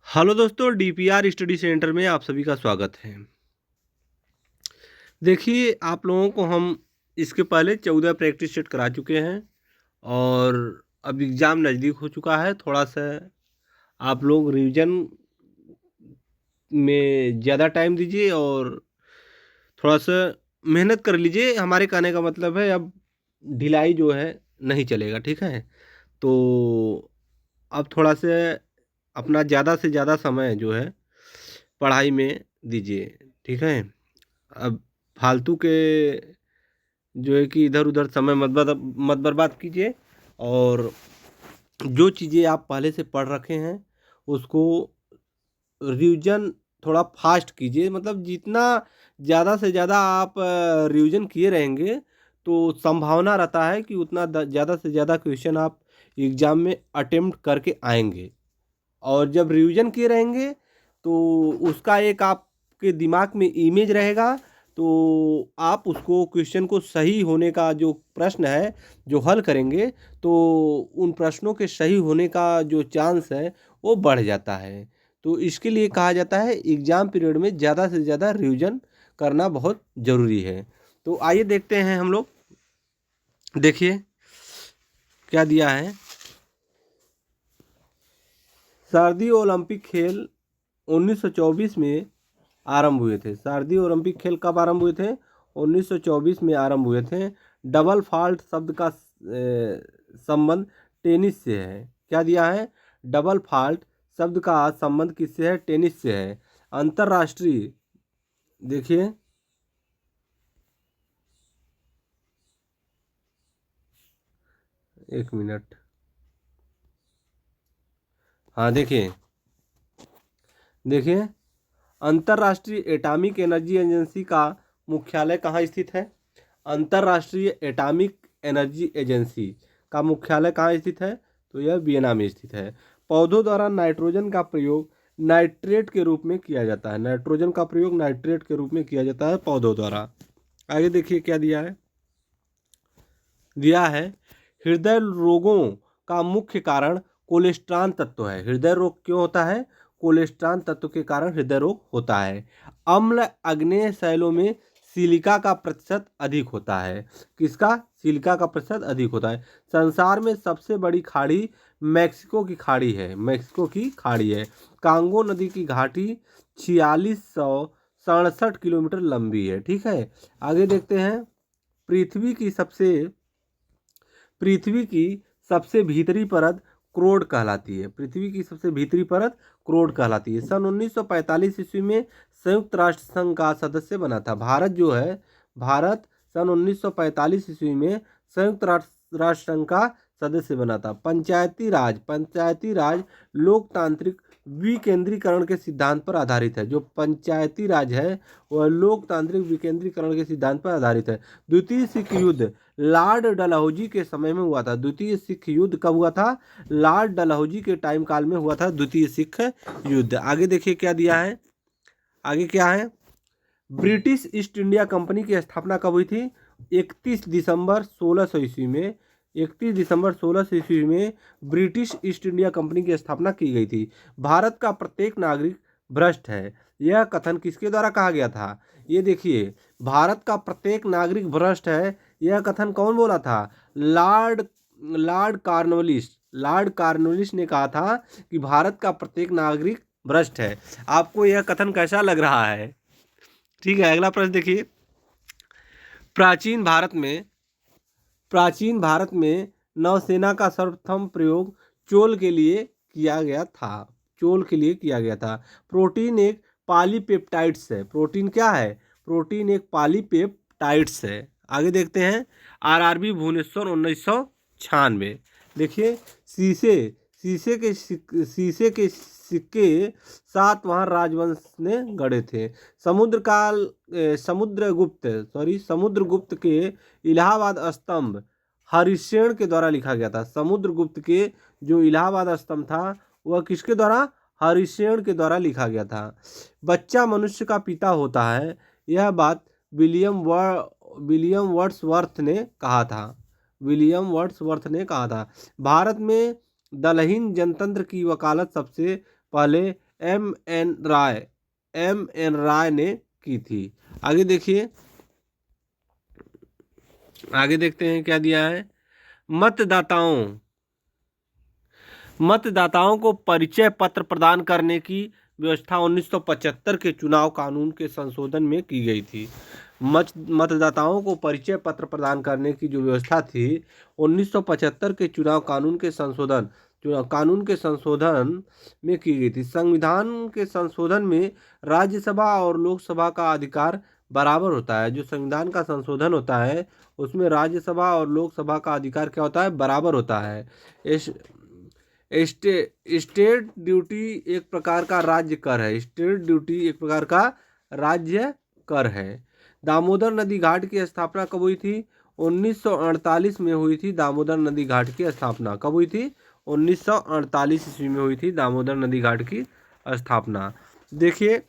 Hello दोस्तों, DPR study centre में आप सभी का स्वागत है। देखिए, आप लोगों को हम इसके पहले 14 प्रैक्टिस सेट करा चुके हैं और अब एग्ज़ाम नज़दीक हो चुका है। थोड़ा सा आप लोग रिवीजन में ज़्यादा टाइम दीजिए और थोड़ा सा मेहनत कर लीजिए। हमारे कहने का मतलब है, अब ढिलाई जो है नहीं चलेगा, ठीक है? तो अब थोड़ा सा अपना ज़्यादा से ज़्यादा समय जो है पढ़ाई में दीजिए, ठीक है? अब फालतू के जो है कि इधर-उधर समय मत बर्बाद कीजिए और जो चीज़ें आप पहले से पढ़ रखे हैं उसको रिवीजन थोड़ा फास्ट कीजिए। मतलब जितना ज़्यादा से ज़्यादा आप रिवीजन किए रहेंगे तो संभावना रहता है कि उतना ज़्यादा से ज़्यादा क्वेश्चन आप एग्ज़ाम में अटेम्प्ट करके आएंगे। और जब रिवीजन किए रहेंगे तो उसका एक आपके दिमाग में इमेज रहेगा, तो आप उसको क्वेश्चन को सही होने का जो प्रश्न है जो हल करेंगे तो उन प्रश्नों के सही होने का जो चांस है वो बढ़ जाता है। तो इसके लिए कहा जाता है एग्ज़ाम पीरियड में ज़्यादा से ज़्यादा रिवीजन करना बहुत ज़रूरी है। तो आइए देखते हैं हम लोग। देखिए क्या दिया है। शारदीय ओलंपिक खेल 1924 में आरंभ हुए थे। शारदीय ओलंपिक खेल कब आरंभ हुए थे? 1924 में आरंभ हुए थे। डबल फॉल्ट शब्द का संबंध टेनिस से है। क्या दिया है? डबल फॉल्ट शब्द का संबंध किससे है? टेनिस से है। अंतरराष्ट्रीय, देखिए एक मिनट, हाँ देखिए देखिए अंतर्राष्ट्रीय एटॉमिक एनर्जी एजेंसी का मुख्यालय कहाँ स्थित है? अंतर्राष्ट्रीय एटॉमिक एनर्जी एजेंसी का मुख्यालय कहाँ स्थित है? तो यह वियना में स्थित है। पौधों द्वारा नाइट्रोजन का प्रयोग नाइट्रेट के रूप में किया जाता है। नाइट्रोजन का प्रयोग नाइट्रेट के रूप में किया जाता है पौधों द्वारा। आगे देखिए क्या दिया है। दिया है हृदय रोगों का मुख्य कारण कोलेस्ट्रॉल तत्व है। हृदय रोग क्यों होता है? कोलेस्ट्रॉल तत्व के कारण हृदय रोग होता है। अम्ल अग्नेय शैलों में सिलिका का प्रतिशत अधिक होता है। किसका? सिलिका का प्रतिशत अधिक होता है। संसार में सबसे बड़ी खाड़ी मैक्सिको की खाड़ी है। मैक्सिको की खाड़ी है। कांगो नदी की घाटी 4667 किलोमीटर लंबी है, ठीक है। आगे देखते हैं। पृथ्वी की सबसे भीतरी परत क्रोड कहलाती है। पृथ्वी की सबसे भीतरी परत क्रोड कहलाती है। सन 1945 ईस्वी में संयुक्त राष्ट्र संघ का सदस्य बना था भारत। जो है भारत सन 1945 ईस्वी में संयुक्त राष्ट्र संघ का सदस्य बना था। पंचायती राज लोकतांत्रिक विकेंद्रीकरण के सिद्धांत पर आधारित है। जो पंचायती राज है वह लोकतांत्रिक विकेंद्रीकरण के सिद्धांत पर आधारित है। द्वितीय सिख युद्ध लॉर्ड डलहौजी के समय में हुआ था। द्वितीय सिख युद्ध कब हुआ था? लॉर्ड डलहौजी के टाइम काल में हुआ था द्वितीय सिख युद्ध। आगे देखिए क्या दिया है। आगे क्या है। ब्रिटिश ईस्ट इंडिया कंपनी की स्थापना कब हुई थी? 31 दिसंबर 1600 ईस्वी में। 31 दिसंबर 1600 ईस्वी में ब्रिटिश ईस्ट इंडिया कंपनी की स्थापना की गई थी। भारत का प्रत्येक नागरिक भ्रष्ट है। यह कथन किसके द्वारा कहा गया था? ये देखिए, भारत का प्रत्येक नागरिक भ्रष्ट है, यह कथन कौन बोला था? Lord Lord Cornwallis. Lord Cornwallis ने कहा था कि भारत का प्रत्येक नागरिक भ्रष्ट है। आपको यह कथन कैसा लग रहा है? ठीक है, अगला प्रश्न देखिए। प्राचीन भारत में प्राचीन भारत में नौसेना का सर्वप्रथम प्रयोग चोल के लिए किया गया था। चोल के लिए किया गया था। प्रोटीन एक पॉलीपेप्टाइड्स है। प्रोटीन क्या है? प्रोटीन एक पॉलीपेप्टाइड्स है। आगे देखते हैं। आरआरबी भुवनेश्वर 1996। देखिए शीशे शीशे के सिक्के सातवाहन राजवंश ने गढ़े थे। समुद्रगुप्त के इलाहाबाद स्तंभ हरिशेन के द्वारा लिखा गया था। समुद्रगुप्त के जो इलाहाबाद स्तंभ था वह किसके द्वारा? हरिशेन के द्वारा लिखा गया था। बच्चा मनुष्य का पिता होता है, यह बात विलियम वर्ड्सवर्थ ने कहा था। विलियम वर्ड्सवर्थ ने कहा था। भारत में दलहीन जनतंत्र की वकालत सबसे पहले एम एन राय ने की थी। आगे देखिए, आगे देखते हैं क्या दिया है। मतदाताओं को परिचय पत्र प्रदान करने की व्यवस्था 1975 के चुनाव कानून के संशोधन में की गई थी। मतदाताओं को परिचय पत्र प्रदान करने की जो व्यवस्था थी 1975 के चुनाव कानून के संशोधन में की गई थी। संविधान के संशोधन में राज्यसभा और लोकसभा का अधिकार बराबर होता है। जो संविधान का संशोधन होता है उसमें राज्यसभा और लोकसभा का अधिकार क्या होता है, बराबर होता है। स्टेट ड्यूटी एक प्रकार का राज्य कर है। स्टेट ड्यूटी एक प्रकार का राज्य कर है। दामोदर नदी घाट की स्थापना कब हुई थी? 1948 में हुई थी। दामोदर नदी घाट की स्थापना कब हुई थी? 1948 ईस्वी में हुई थी दामोदर नदी घाट की स्थापना। देखिए,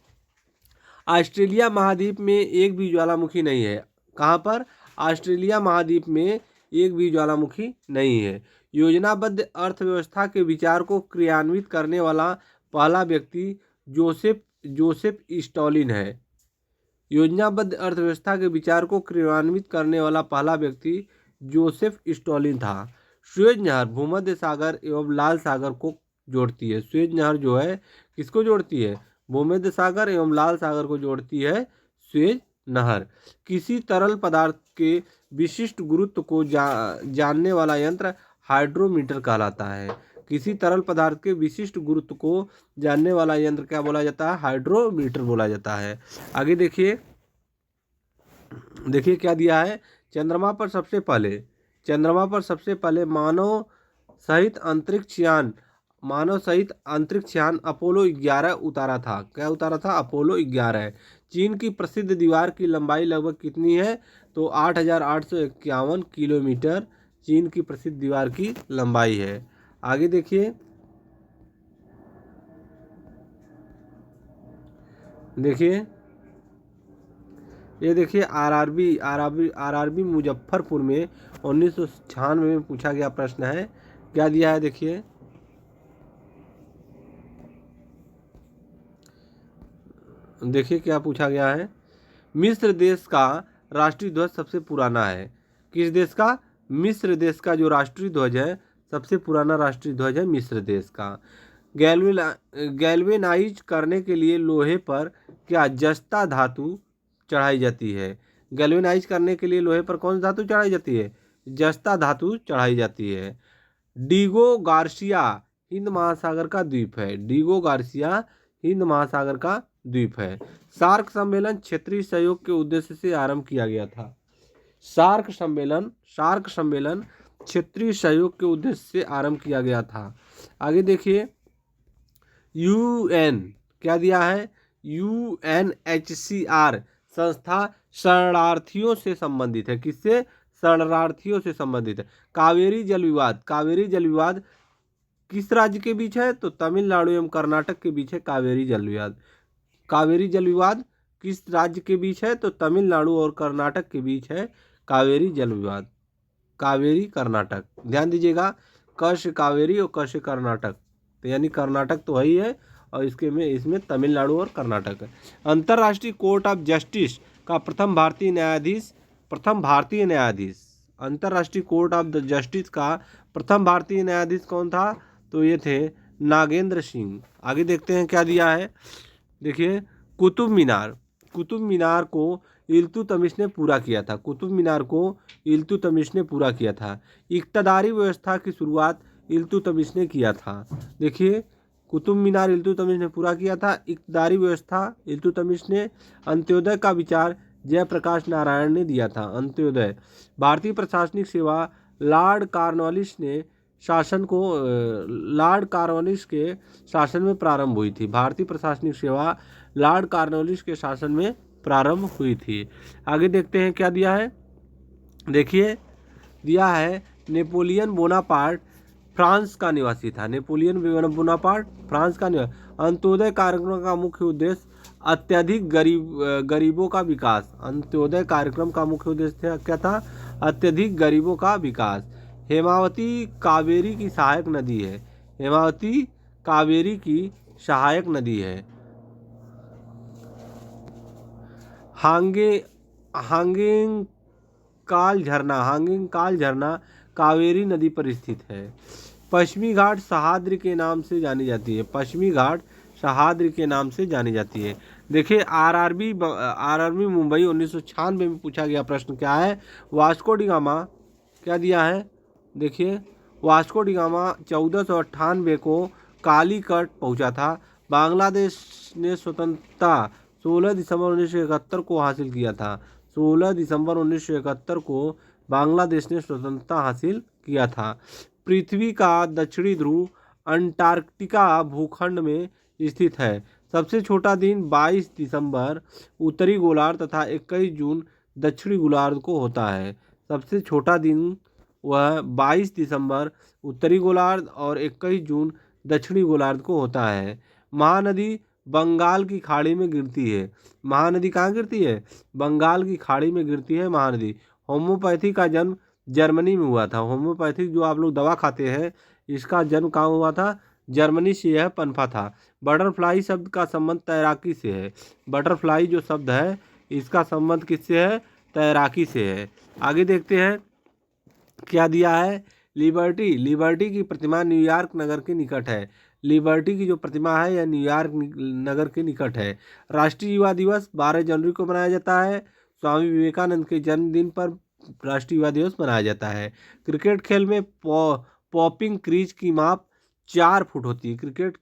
ऑस्ट्रेलिया महाद्वीप में एक भी ज्वालामुखी नहीं है। कहाँ पर? ऑस्ट्रेलिया महाद्वीप में एक भी ज्वालामुखी नहीं है। योजनाबद्ध अर्थव्यवस्था के विचार को क्रियान्वित करने वाला पहला व्यक्ति जोसेफ स्टॉलिन है। योजनाबद्ध अर्थव्यवस्था के विचार को क्रियान्वित करने वाला पहला व्यक्ति जोसेफ स्टॉलिन था। सुएज नहर भूमध्य सागर एवं लाल सागर को जोड़ती है। सुएज नहर जो है किसको जोड़ती है? भूमध्य सागर एवं लाल सागर को जोड़ती है सुएज नहर। किसी तरल पदार्थ के विशिष्ट गुरुत्व को जानने वाला यंत्र हाइड्रोमीटर कहलाता है। किसी तरल पदार्थ के विशिष्ट गुरुत्व को जानने वाला यंत्र क्या बोला जाता है? हाइड्रोमीटर बोला जाता है। आगे देखिए, क्या दिया है। चंद्रमा पर सबसे पहले मानव सहित अंतरिक्ष यान अपोलो 11 उतारा था। क्या उतारा था? अपोलो 11। चीन की प्रसिद्ध दीवार की लंबाई लगभग कितनी है? तो 8,851 किलोमीटर चीन की प्रसिद्ध दीवार की लंबाई है। आगे देखिए, ये देखिए आरआरबी मुजफ्फरपुर में 1996 में पूछा गया प्रश्न है। क्या दिया है? देखिए क्या पूछा गया है। मिस्र देश का राष्ट्रीय ध्वज सबसे पुराना है। किस देश का? मिस्र देश का जो राष्ट्रीय ध्वज है, सबसे पुराना राष्ट्रीय ध्वज है मिस्र देश का। गैल्वेनाइज करने के लिए लोहे पर क्या जस्ता धातु चढ़ाई जाती है? गैल्वेनाइज करने के लिए लोहे पर कौन सी धातु चढ़ाई जाती है? जस्ता धातु चढ़ाई जाती है। डीगो गार्सिया हिंद महासागर का द्वीप है। डीगो गार्सिया हिंद महासागर का द्वीप है। सार्क सम्मेलन क्षेत्रीय सहयोग के उद्देश्य से आरंभ किया गया था। सार्क सम्मेलन क्षेत्रीय सहयोग के उद्देश्य से आरंभ किया गया था। आगे देखिए, यूएन क्या दिया है? यूएनएचसीआर संस्था शरणार्थियों से संबंधित है। किससे? शरणार्थियों से संबंधित है। कावेरी जल विवाद किस राज्य के बीच है? तो तमिलनाडु एवं कर्नाटक के बीच है कावेरी जल विवाद। कावेरी जल विवाद किस राज्य के बीच है? तो तमिलनाडु और कर्नाटक के बीच है कावेरी जल विवाद। कावेरी कर्नाटक, ध्यान दीजिएगा, क से कावेरी और क से कर्नाटक, तो यानी कर्नाटक तो वही है और इसमें तमिलनाडु और कर्नाटक है। अंतर्राष्ट्रीय कोर्ट ऑफ जस्टिस का प्रथम भारतीय न्यायाधीश अंतर्राष्ट्रीय कोर्ट ऑफ द जस्टिस का प्रथम भारतीय न्यायाधीश कौन था? तो ये थे नागेंद्र सिंह। आगे देखते हैं क्या दिया है। देखिए, कुतुब मीनार को इल्तुतमिश ने पूरा किया था। इक्तदारी व्यवस्था की शुरुआत इल्तुतमिश ने किया था। देखिए, कुतुब मीनार इल्तुतमिश ने पूरा किया था। इक्तदारी व्यवस्था इल्तुतमिश ने। अंत्योदय का विचार जयप्रकाश नारायण ने दिया था। अंत्योदय भारतीय प्रशासनिक सेवा लॉर्ड कॉर्नवालिस के शासन में प्रारंभ हुई थी। भारतीय प्रशासनिक सेवा लॉर्ड कॉर्नवालिस के शासन में प्रारंभ हुई थी। आगे देखते हैं क्या दिया है। देखिए, दिया है नेपोलियन बोनापार्ट फ्रांस का निवासी था। अंत्योदय कार्यक्रम का मुख्य उद्देश्य अत्यधिक गरीबों का विकास। अंत्योदय कार्यक्रम का मुख्य उद्देश्य क्या था? अत्यधिक गरीबों का विकास। हेमावती कावेरी की सहायक नदी है। हेमावती कावेरी की सहायक नदी है। हांगे हांगिंग काल झरना कावेरी नदी पर स्थित है। पश्चिमी घाट सह्याद्री के नाम से जानी जाती है। पश्चिमी घाट सह्याद्री के नाम से जानी जाती है। देखिए आरआरबी मुंबई 1996 में पूछा गया प्रश्न क्या है, वास्को डी गामा क्या दिया है, देखिए वास्को डी गामा 1498 को कालीकट पहुंचा था। बांग्लादेश ने स्वतंत्रता 16 दिसंबर 1971 को हासिल किया था। 16 दिसंबर 1971 को बांग्लादेश ने स्वतंत्रता हासिल किया था। पृथ्वी का दक्षिणी ध्रुव अंटार्कटिका भूखंड में स्थित है। सबसे छोटा दिन 22 दिसंबर उत्तरी गोलार्ध तथा 21 जून दक्षिणी गोलार्ध को होता है। सबसे छोटा दिन वह 22 दिसंबर उत्तरी गोलार्ध और 21 जून दक्षिणी गोलार्ध को होता है। महानदी बंगाल की खाड़ी में गिरती है। महानदी कहाँ गिरती है, बंगाल की खाड़ी में गिरती है महानदी। होम्योपैथी का जन्म जर्मनी में हुआ था। होम्योपैथिक जो आप लोग दवा खाते हैं, इसका जन्म कहाँ हुआ था, जर्मनी से यह पनपा था। बटरफ्लाई शब्द का संबंध तैराकी से है। बटरफ्लाई जो शब्द है इसका संबंध किससे है, तैराकी से है। आगे देखते हैं क्या दिया है, लिबर्टी की प्रतिमा न्यूयॉर्क नगर के निकट है। लिबर्टी की जो प्रतिमा है यह न्यूयॉर्क नगर के निकट है। राष्ट्रीय युवा दिवस 12 जनवरी को मनाया जाता है। स्वामी विवेकानंद के जन्मदिन पर राष्ट्रीय युवा दिवस मनाया जाता है। क्रिकेट खेल में पॉपिंग क्रीज की माप 4 फुट होती है। क्रिकेट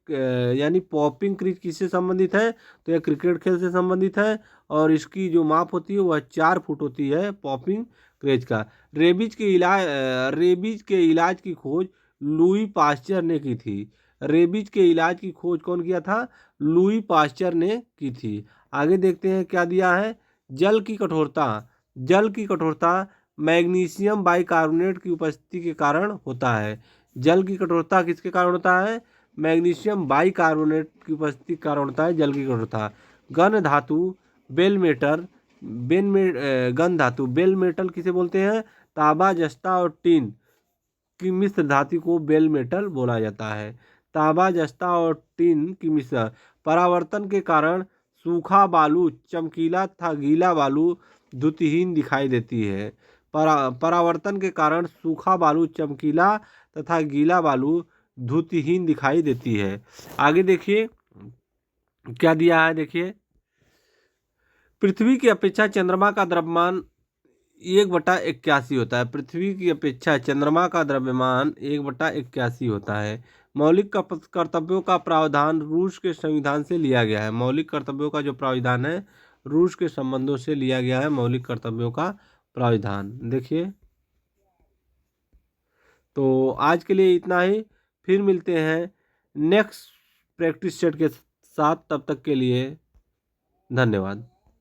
यानी पॉपिंग क्रीज किससे संबंधित है, तो यह क्रिकेट खेल से संबंधित है और इसकी जो माप होती है वह 4 फुट होती है पॉपिंग क्रेज का। रेबीज के इलाज की खोज लुई पास्चर ने की थी। रेबीज के इलाज की खोज कौन किया था, लुई पास्चर ने की थी। आगे देखते हैं क्या दिया है, जल की कठोरता मैग्नीशियम बाइकार्बोनेट की उपस्थिति के कारण होता है। जल की कठोरता किसके कारण होता है, मैग्नीशियम बाइकार्बोनेट की उपस्थिति के कारण होता है जल की कठोरता। गन धातु बेल मेटल गन धातु बेल मेटल किसे बोलते हैं, तांबा जस्ता और टीन की मिश्र धातु को बेल मेटल बोला जाता है। तांबा जस्ता और टीन की मिश्र। परावर्तन के कारण सूखा बालू चमकीला तथा गीला बालू द्युतिहीन दिखाई देती है। परावर्तन के कारण सूखा बालू चमकीला तथा गीला बालू द्युतिहीन दिखाई देती है। आगे देखिए क्या दिया है, देखिए पृथ्वी की अपेक्षा चंद्रमा का द्रव्यमान 1/81 होता है। पृथ्वी की अपेक्षा चंद्रमा का द्रव्यमान 1/81 होता है। मौलिक कर्तव्यों का प्रावधान रूस के संविधान से लिया गया है। मौलिक कर्तव्यों का जो प्रावधान है रूस के संबंधों से लिया गया है। मौलिक कर्तव्यों का प्रावधान देखिए। तो आज के लिए इतना ही, फिर मिलते हैं नेक्स्ट प्रैक्टिस सेट के साथ। तब तक के लिए धन्यवाद।